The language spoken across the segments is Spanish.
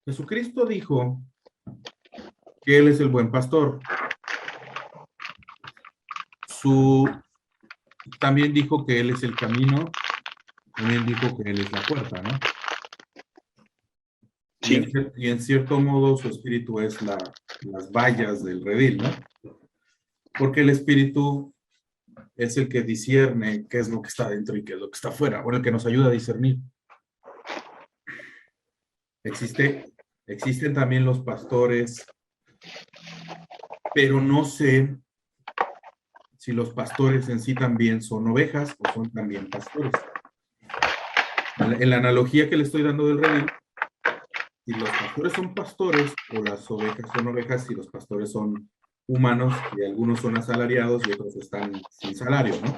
Jesucristo dijo que Él es el buen pastor. También dijo que Él es el camino, también dijo que Él es la puerta, ¿no? Y Sí, en cierto modo su espíritu es las vallas del redil, ¿no? Porque el espíritu es el que discierne qué es lo que está dentro y qué es lo que está afuera, o el que nos ayuda a discernir. Existen también los pastores, pero no sé si los pastores en sí también son ovejas o son también pastores. En la analogía que le estoy dando del redil, si los pastores son pastores o las ovejas son ovejas, si los pastores son humanos y algunos son asalariados y otros están sin salario, ¿no?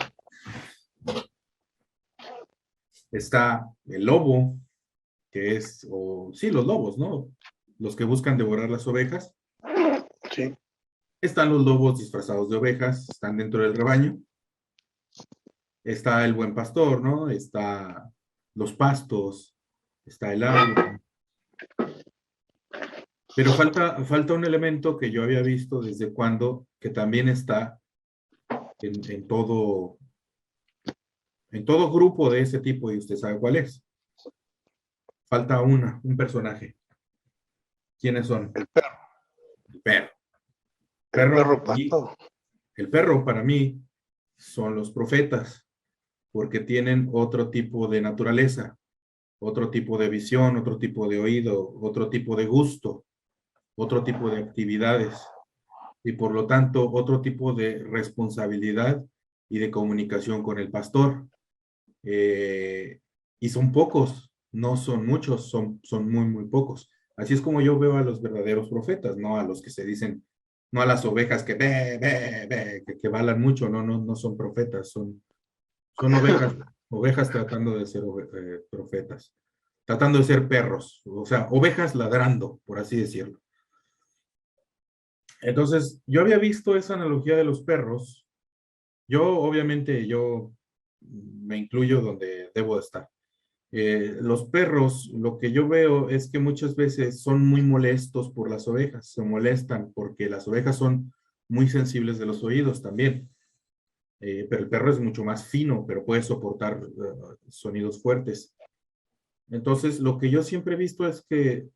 Está el lobo, que es, o sí, los lobos, ¿no? Los que buscan devorar las ovejas. sí. Están los lobos disfrazados de ovejas, están dentro del rebaño. Está el buen pastor, ¿no? Está los pastos, está el agua. Pero falta un elemento que yo había visto desde cuando, que también está en todo grupo de ese tipo, y usted sabe cuál es. Falta un personaje. ¿Quiénes son? El perro. El perro. El Perro perro para mí, pastor. el perro para mí son los profetas, porque tienen otro tipo de naturaleza, otro tipo de visión, otro tipo de oído, otro tipo de gusto, otro tipo de actividades y por lo tanto otro tipo de responsabilidad y de comunicación con el pastor. Y son pocos, no son muchos, son muy, muy pocos. Así es como yo veo a los verdaderos profetas, no a los que se dicen, no a las ovejas que que balan mucho, no son profetas, son ovejas tratando de ser profetas, tratando de ser perros, o sea, ovejas ladrando, por así decirlo. Entonces, yo había visto esa analogía de los perros. Obviamente, yo me incluyo donde debo de estar. Los perros, lo que yo veo es que muchas veces son muy molestos por las ovejas, se molestan porque las ovejas son muy sensibles de los oídos también. Pero el perro es mucho más fino, pero puede soportar sonidos fuertes. Entonces, lo que yo siempre he visto es que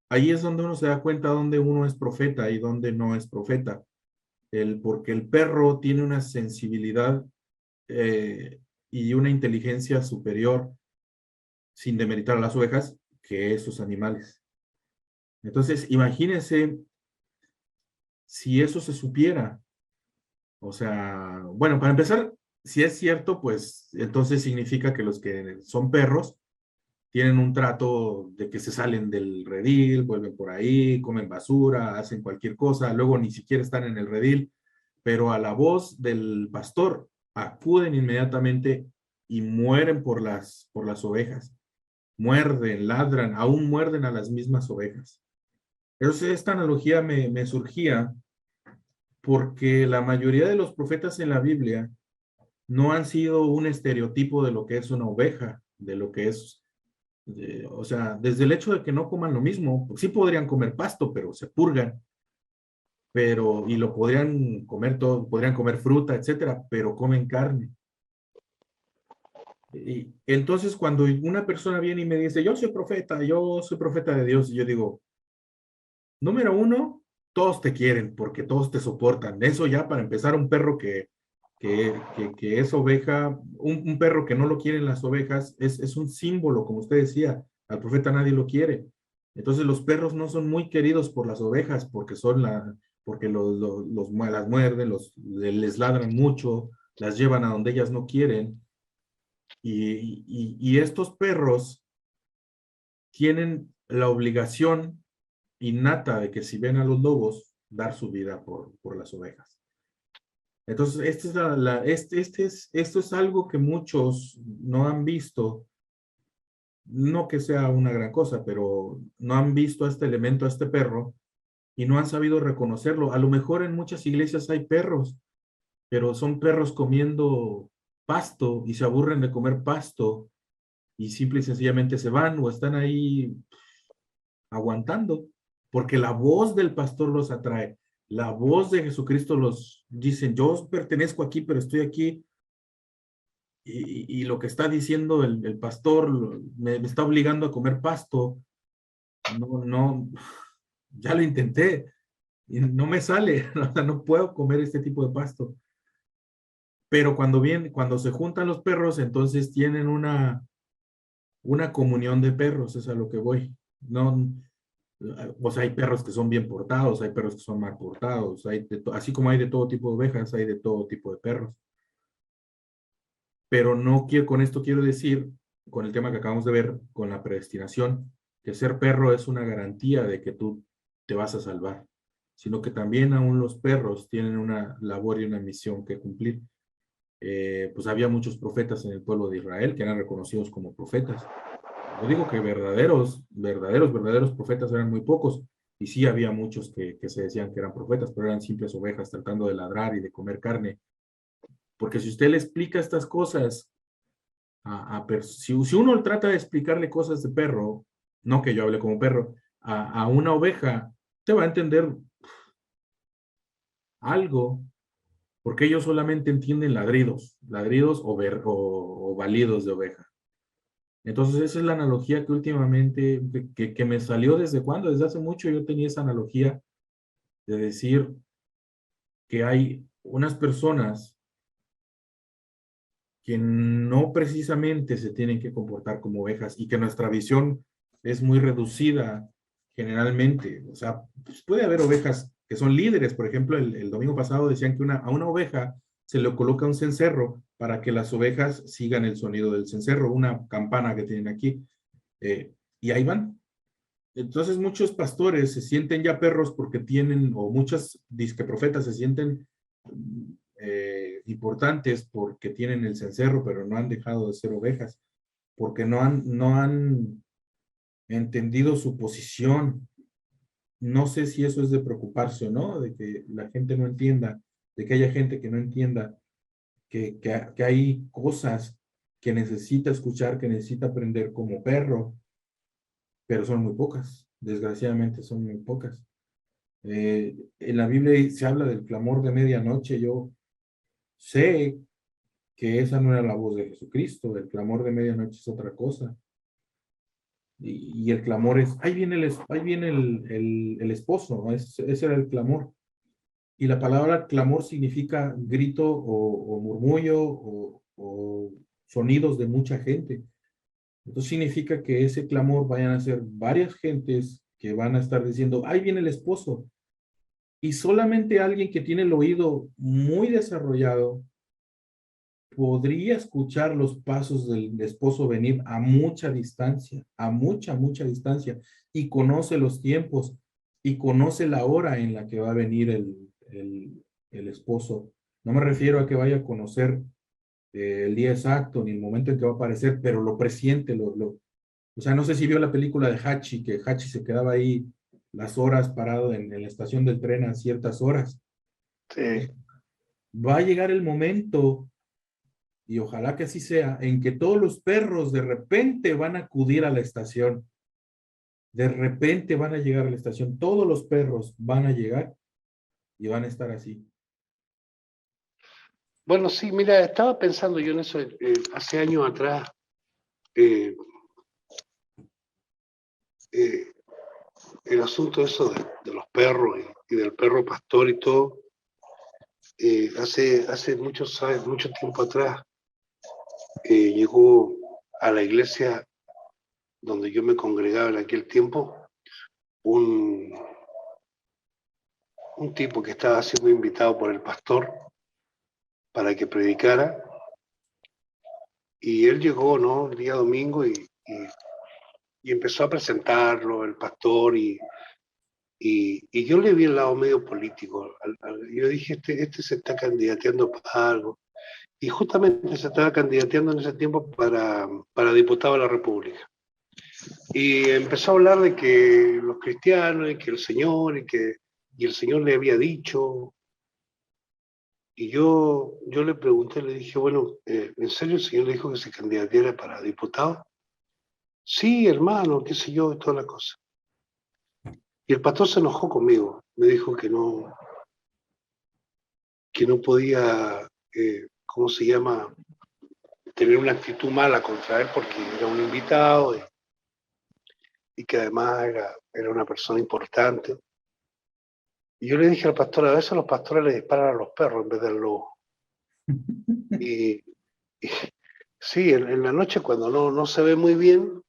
ahí es donde uno se da cuenta dónde uno es profeta y dónde no es profeta. Porque el perro tiene una sensibilidad y una inteligencia superior, sin demeritar a las ovejas, que esos animales. Entonces, imagínense si eso se supiera. O sea, bueno, para empezar, si es cierto, pues entonces significa que los que son perros tienen un trato de que se salen del redil, vuelven por ahí, comen basura, hacen cualquier cosa, luego ni siquiera están en el redil, pero a la voz del pastor acuden inmediatamente y mueren por las ovejas. Muerden, ladran, aún muerden a las mismas ovejas. Entonces, esta analogía me surgía porque la mayoría de los profetas en la Biblia no han sido un estereotipo de lo que es una oveja, de lo que es, o sea, desde el hecho de que no coman lo mismo, pues sí podrían comer pasto, pero se purgan, y lo podrían comer todo, podrían comer fruta, etcétera, pero comen carne. Y entonces cuando una persona viene y me dice, yo soy profeta de Dios, y yo digo, número uno, todos te quieren porque todos te soportan. Eso ya para empezar, un perro que es oveja, un perro que no lo quieren las ovejas, es un símbolo, como usted decía, al profeta nadie lo quiere. Entonces los perros no son muy queridos por las ovejas porque porque las muerden, les ladran mucho, las llevan a donde ellas no quieren. Y estos perros tienen la obligación innata de que si ven a los lobos, dar su vida por las ovejas. Entonces, esto es algo que muchos no han visto, no que sea una gran cosa, pero no han visto a este elemento, a este perro, y no han sabido reconocerlo. A lo mejor en muchas iglesias hay perros, pero son perros comiendo pasto y se aburren de comer pasto y simple y sencillamente se van o están ahí aguantando, porque la voz del pastor los atrae, la voz de Jesucristo los dice, yo pertenezco aquí, pero estoy aquí, y lo que está diciendo el pastor me está obligando a comer pasto, no, ya lo intenté, y no me sale, o sea, no puedo comer este tipo de pasto. Pero cuando se juntan los perros, entonces tienen una comunión de perros, es a lo que voy. No, o sea, hay perros que son bien portados, hay perros que son mal portados, así como hay de todo tipo de ovejas, hay de todo tipo de perros. Pero no quiero, con esto quiero decir, con el tema que acabamos de ver, con la predestinación, que ser perro es una garantía de que tú te vas a salvar, sino que también aún los perros tienen una labor y una misión que cumplir. Pues había muchos profetas en el pueblo de Israel que eran reconocidos como profetas. No digo que verdaderos profetas eran muy pocos, y sí había muchos que se decían que eran profetas, pero eran simples ovejas tratando de ladrar y de comer carne. Porque si usted le explica estas cosas, si uno trata de explicarle cosas de perro, no que yo hable como perro, a una oveja, te va a entender algo, porque ellos solamente entienden ladridos o balidos de oveja. Entonces, esa es la analogía que últimamente, que me salió desde cuándo, desde hace mucho yo tenía esa analogía de decir que hay unas personas que no precisamente se tienen que comportar como ovejas y que nuestra visión es muy reducida generalmente. O sea, pues puede haber ovejas que son líderes. Por ejemplo, el domingo pasado decían que a una oveja se le coloca un cencerro para que las ovejas sigan el sonido del cencerro, una campana que tienen aquí. Y ahí van. Entonces muchos pastores se sienten ya perros porque tienen, o muchos disque profetas se sienten importantes porque tienen el cencerro, pero no han dejado de ser ovejas, porque no han entendido su posición. No sé si eso es de preocuparse o no, de que la gente no entienda, de que haya gente que no entienda que hay cosas que necesita escuchar, que necesita aprender como perro, pero son muy pocas, desgraciadamente son muy pocas. En la Biblia se habla del clamor de medianoche. Yo sé que esa no era la voz de Jesucristo, el clamor de medianoche es otra cosa. Y el clamor es, ahí viene el esposo, ¿no? Ese era el clamor. Y la palabra clamor significa grito o murmullo o sonidos de mucha gente. Entonces significa que ese clamor vayan a ser varias gentes que van a estar diciendo, ahí viene el esposo. Y solamente alguien que tiene el oído muy desarrollado podría escuchar los pasos del esposo venir a mucha distancia, a mucha distancia, y conoce los tiempos y conoce la hora en la que va a venir el esposo. No me refiero a que vaya a conocer el día exacto ni el momento en que va a aparecer, pero lo presiente, o sea, no sé si vio la película de Hachi, que Hachi se quedaba ahí las horas parado en la estación del tren a ciertas horas. Sí. Va a llegar el momento, y ojalá que así sea, en que todos los perros de repente van a acudir a la estación. De repente van a llegar a la estación. Todos los perros van a llegar y van a estar así. Bueno, sí, mira, estaba pensando yo en eso hace años atrás. eh, eh, el asunto eso de los perros y del perro pastor y todo. Hace mucho tiempo atrás llegó a la iglesia donde yo me congregaba en aquel tiempo un tipo que estaba siendo invitado por el pastor para que predicara, y él llegó, ¿no?, el día domingo y empezó a presentarlo, el pastor, y yo le vi el lado medio político. Yo dije, este se está candidateando para algo, y justamente se estaba candidateando en ese tiempo para diputado de la República. Y empezó a hablar de que los cristianos, y que el Señor, y el Señor le había dicho. Y yo le pregunté, le dije, bueno, ¿en serio el Señor le dijo que se candidateara para diputado? Sí, hermano, qué sé yo, y toda la cosa. Y el pastor se enojó conmigo, me dijo que no podía, ¿cómo se llama?, tener una actitud mala contra él porque era un invitado y que además era una persona importante. Y yo le dije al pastor, a veces los pastores le disparan a los perros en vez del lobo. Y, y sí, en la noche cuando no se ve muy bien,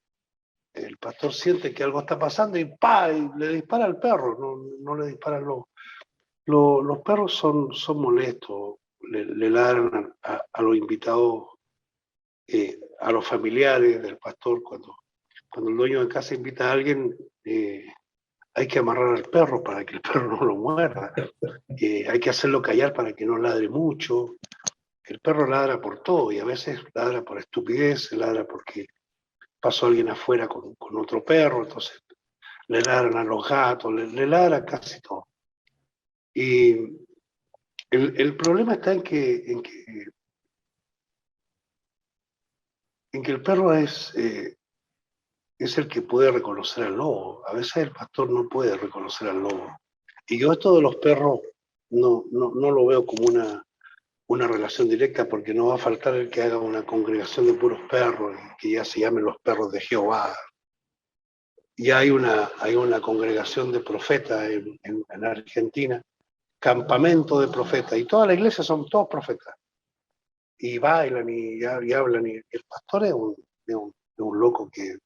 el pastor siente que algo está pasando y ¡pa! Y le dispara al perro, no le dispara al lobo. Los perros son molestos, le ladran a los invitados, a los familiares del pastor. Cuando el dueño de casa invita a alguien, hay que amarrar al perro para que el perro no lo muerda. Hay que hacerlo callar para que no ladre mucho. El perro ladra por todo y a veces ladra por estupidez, ladra porque pasó alguien afuera con otro perro, entonces le ladran a los gatos, le ladra casi todo. Y el problema está en que el perro es el que puede reconocer al lobo. A veces el pastor no puede reconocer al lobo. Y yo esto de los perros no lo veo como una relación directa, porque no va a faltar el que haga una congregación de puros perros y que ya se llamen los perros de Jehová. Ya hay una congregación de profetas en Argentina, campamento de profetas, y toda la iglesia son todos profetas. Y bailan y hablan, y el pastor es un loco que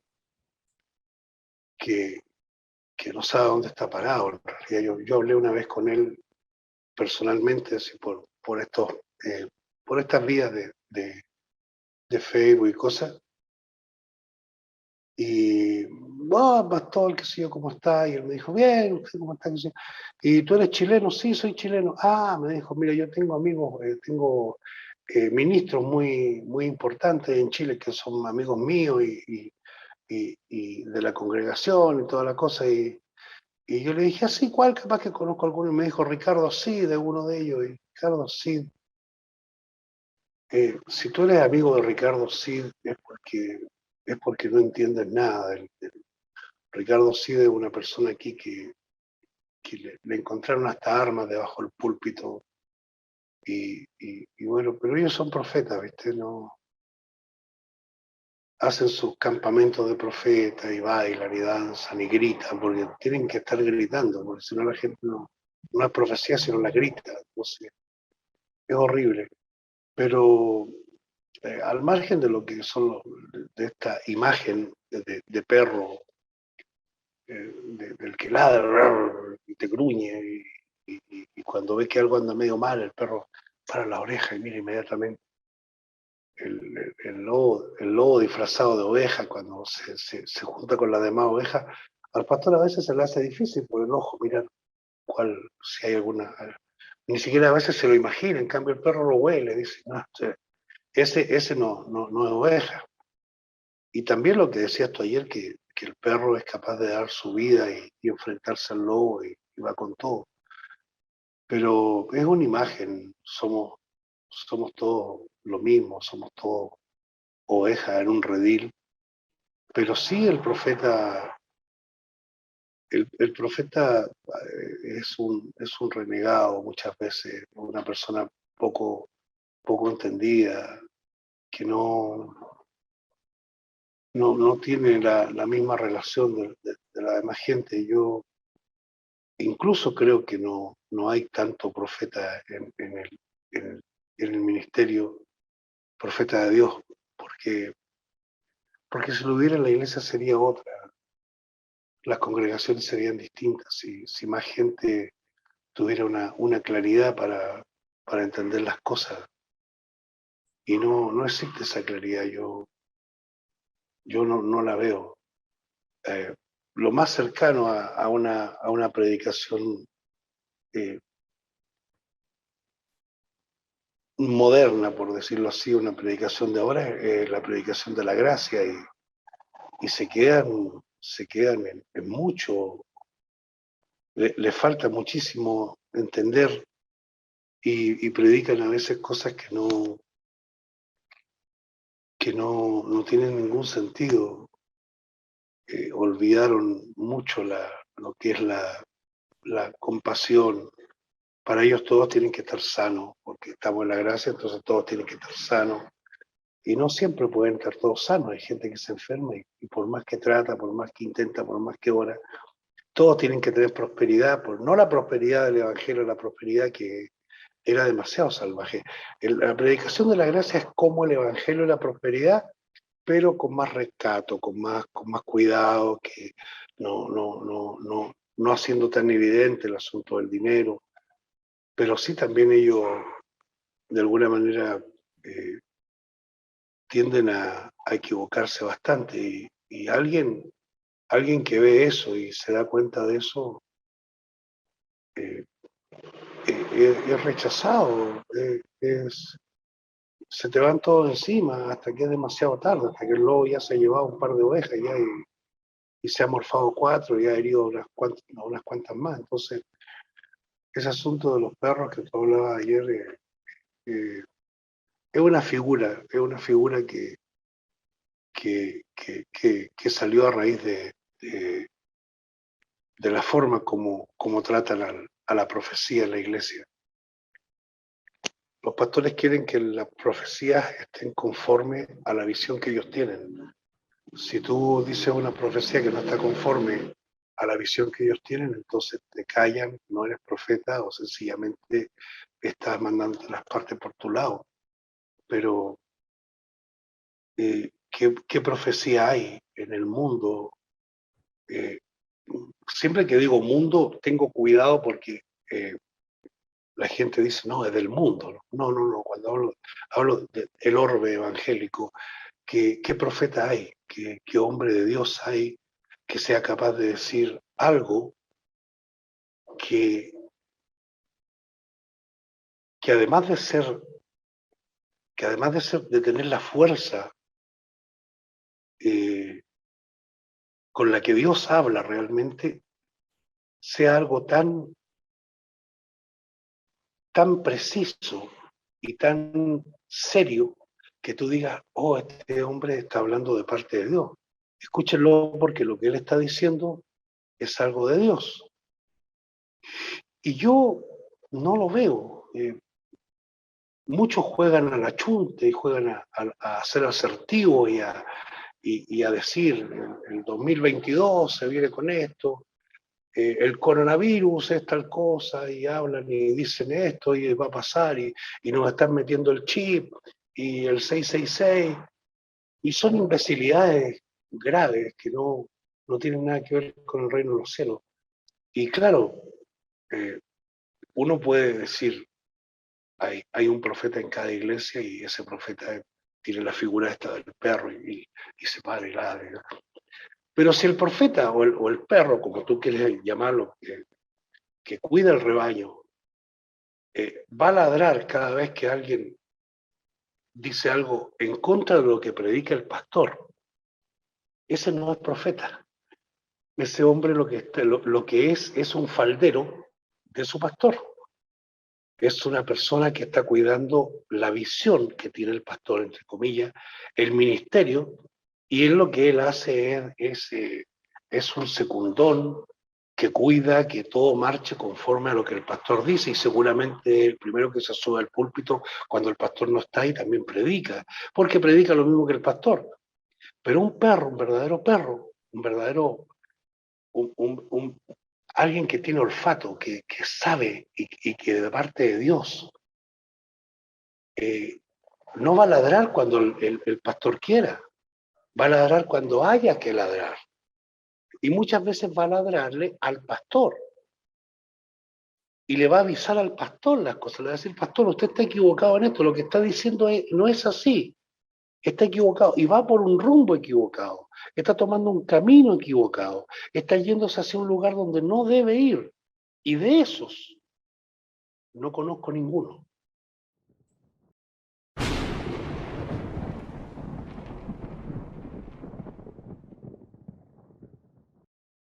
no sabe dónde está parado. En realidad yo hablé una vez con él personalmente, así por estas vías de Facebook y cosas, y pastor, qué sé yo, ¿cómo está? Y él me dijo, bien, ¿usted cómo está? ¿Y tú eres chileno? Sí, soy chileno. Me dijo, mira, yo tengo amigos, tengo ministros muy importantes en Chile que son amigos míos y de la congregación y toda la cosa. Y yo le dije, sí, ¿cuál? Capaz que conozco alguno. Y me dijo, Ricardo Cid, de uno de ellos. Y Ricardo Cid, si tú eres amigo de Ricardo Cid es porque no entiendes nada Ricardo Cid es una persona aquí que le encontraron hasta armas debajo del púlpito. Y bueno, pero ellos son profetas, ¿viste? No hacen sus campamentos de profetas y bailan y danzan y gritan, porque tienen que estar gritando, porque si no la gente no es profecía, sino la grita. Entonces, es horrible. Pero al margen de lo que son de esta imagen de perro, del que ladra y te gruñe, y cuando ve que algo anda medio mal, el perro para la oreja y mira inmediatamente. El lobo disfrazado de oveja, cuando se junta con las demás ovejas, al pastor a veces se le hace difícil por el ojo mirar si hay alguna. Ni siquiera a veces se lo imagina, en cambio el perro lo huele, dice, no, ese no es oveja. Y también lo que decías tú ayer, que el perro es capaz de dar su vida y enfrentarse al lobo y va con todo. Pero es una imagen, somos todos lo mismo, somos todos ovejas en un redil. Pero sí el profeta es un renegado muchas veces, una persona poco entendida, que no tiene la misma relación de la demás gente. Yo incluso creo que no hay tanto profeta en el ministerio, profeta de Dios, porque si lo hubiera en la iglesia sería otra, las congregaciones serían distintas, si más gente tuviera una claridad para entender las cosas. Y no existe esa claridad, yo no la veo. Lo más cercano a una predicación moderna, por decirlo así, una predicación de ahora, es la predicación de la gracia, y se quedan en mucho, le falta muchísimo entender, y predican a veces cosas que no tienen ningún sentido. Olvidaron mucho lo que es la compasión. Para ellos todos tienen que estar sanos, porque estamos en la gracia, entonces todos tienen que estar sanos. Y no siempre pueden estar todos sanos, hay gente que se enferma y por más que trata, por más que intenta, por más que ora, todos tienen que tener prosperidad, no la prosperidad del Evangelio, la prosperidad que era demasiado salvaje. La predicación de la gracia es como el Evangelio y la prosperidad, pero con más rescato, con más cuidado, que no haciendo tan evidente el asunto del dinero, pero sí también ellos de alguna manera tienden a equivocarse bastante y alguien que ve eso y se da cuenta de eso es rechazado, se te van todos encima hasta que es demasiado tarde, hasta que el lobo ya se ha llevado un par de ovejas ya y se ha morfado 4 y ha herido unas cuantas más. Entonces, ese asunto de los perros que tú hablabas ayer es una figura que salió a raíz de la forma como tratan a la profecía en la iglesia. Los pastores quieren que las profecías estén conformes a la visión que ellos tienen. Si tú dices una profecía que no está conforme a la visión que ellos tienen, entonces te callan, no eres profeta o sencillamente estás mandando las partes por tu lado. Pero, ¿qué profecía hay en el mundo? Siempre que digo mundo, tengo cuidado porque la gente dice, no, es del mundo. No, cuando hablo del orbe evangélico, ¿qué profeta hay? ¿Qué hombre de Dios hay que sea capaz de decir algo que además de tener la fuerza con la que Dios habla realmente, sea algo tan preciso y tan serio que tú digas, oh, este hombre está hablando de parte de Dios? Escúchenlo porque lo que él está diciendo es algo de Dios. Y yo no lo veo. Muchos juegan a la chunta y juegan a ser asertivos y a decir, el 2022 se viene con esto, el coronavirus es tal cosa, y hablan y dicen esto y va a pasar, y nos están metiendo el chip y el 666, y son imbecilidades graves que no tienen nada que ver con el reino de los cielos. Y claro, uno puede decir, hay un profeta en cada iglesia y ese profeta tiene la figura esta del perro y se para y ladra. Pero si el profeta o el perro, como tú quieres llamarlo, que cuida el rebaño, va a ladrar cada vez que alguien dice algo en contra de lo que predica el pastor, ese no es profeta. Ese hombre lo que es un faldero de su pastor. Es una persona que está cuidando la visión que tiene el pastor, entre comillas, el ministerio, y lo que él hace es un secundón que cuida que todo marche conforme a lo que el pastor dice, y seguramente el primero que se sube al púlpito cuando el pastor no está y también predica, porque predica lo mismo que el pastor. Pero un perro, un verdadero perro, un verdadero, alguien que tiene olfato, que sabe y que de parte de Dios, no va a ladrar cuando el pastor quiera, va a ladrar cuando haya que ladrar. Y muchas veces va a ladrarle al pastor. Y le va a avisar al pastor las cosas, le va a decir, pastor, usted está equivocado en esto, lo que está diciendo no es así, está equivocado, y va por un rumbo equivocado, está tomando un camino equivocado, está yéndose hacia un lugar donde no debe ir. Y de esos no conozco ninguno.